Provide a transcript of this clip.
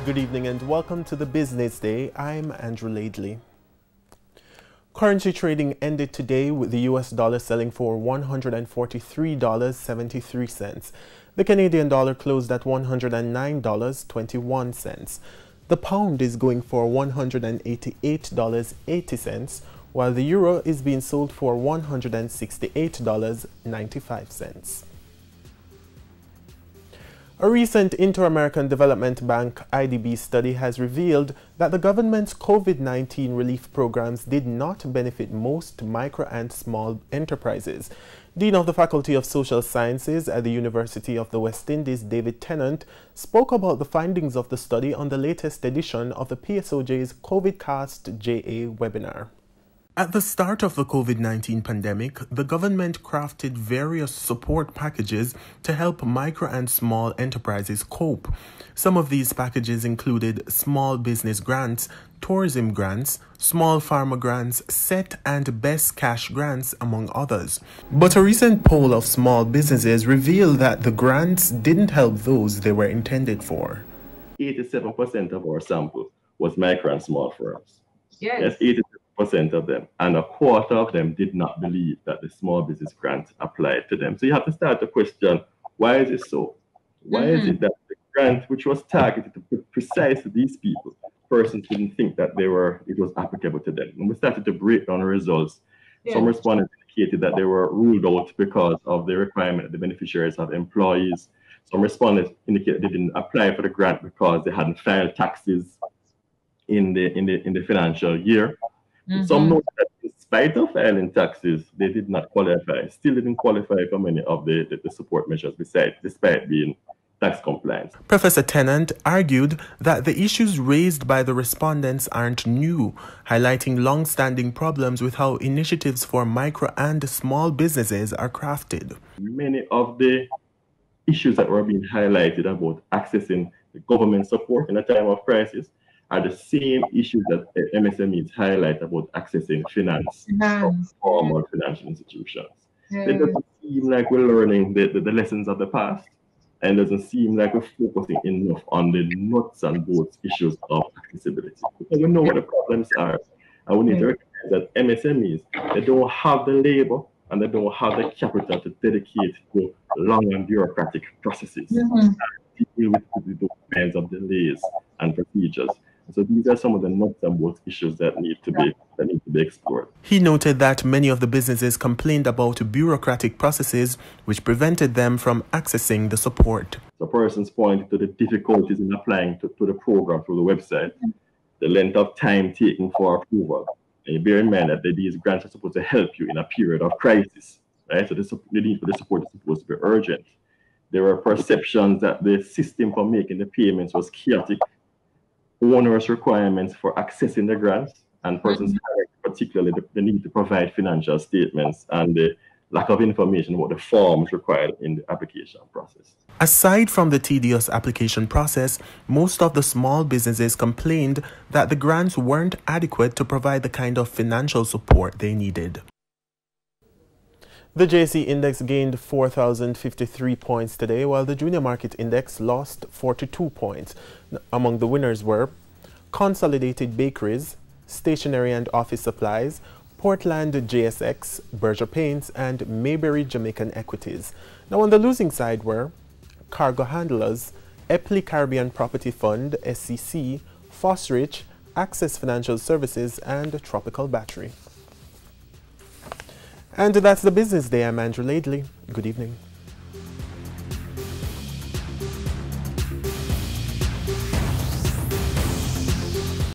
Good evening and welcome to the Business Day. I'm Andrew Laidley. Currency trading ended today with the US dollar selling for $143.73. The Canadian dollar closed at $109.21. The pound is going for $188.80, while the euro is being sold for $168.95. A recent Inter-American Development Bank IDB study has revealed that the government's COVID-19 relief programs did not benefit most micro and small enterprises. Dean of the Faculty of Social Sciences at the University of the West Indies, David Tennant, spoke about the findings of the study on the latest edition of the PSOJ's COVIDcast JA webinar. At the start of the COVID-19 pandemic, the government crafted various support packages to help micro and small enterprises cope. Some of these packages included small business grants, tourism grants, small farmer grants, set and best cash grants, among others. But a recent poll of small businesses revealed that the grants didn't help those they were intended for. 87% of our sample was micro and small firms. Yes, 87% of them, and a quarter of them did not believe that the small business grant applied to them. So you have to start to question, why is it so? Why is it that the grant, which was targeted to precisely these people, persons didn't think that it was applicable to them? And we started to break down the results. Some respondents indicated that they were ruled out because of the requirement that the beneficiaries have employees. Some respondents indicated they didn't apply for the grant because they hadn't filed taxes in the financial year. Some noted that in spite of filing taxes, they did not qualify, still didn't qualify for many of the support measures despite being tax compliant. Professor Tennant argued that the issues raised by the respondents aren't new, highlighting long-standing problems with how initiatives for micro and small businesses are crafted. Many of the issues that were being highlighted about accessing the government support in a time of crisis are the same issues that MSMEs highlight about accessing finance from formal financial institutions. It doesn't seem like we're learning the lessons of the past, and it doesn't seem like we're focusing enough on the nuts and bolts issues of accessibility. Because we know what the problems are, and we need to recognize that MSMEs, they don't have the labor and they don't have the capital to dedicate to long and bureaucratic processes and deal with those kinds of delays and procedures. So these are some of the nuts and bolts issues that need to be explored. He noted that many of the businesses complained about bureaucratic processes which prevented them from accessing the support. The persons pointed to the difficulties in applying to the program through the website, the length of time taken for approval. And you bear in mind that these grants are supposed to help you in a period of crisis, right? So the need for the support is supposed to be urgent. There were perceptions that the system for making the payments was chaotic, onerous requirements for accessing the grants, and persons particularly the need to provide financial statements and the lack of information about the forms required in the application process. Aside from the tedious application process, most of the small businesses complained that the grants weren't adequate to provide the kind of financial support they needed. The JC Index gained 4,053 points today, while the Junior Market Index lost 42 points. Among the winners were Consolidated Bakeries, Stationery and Office Supplies, Portland JSX, Berger Paints, and Mayberry Jamaican Equities. Now on the losing side were Cargo Handlers, Epley Caribbean Property Fund, SCC, Fosrich, Access Financial Services, and Tropical Battery. And that's the Business Day. I'm Andrew Laidley. Good evening.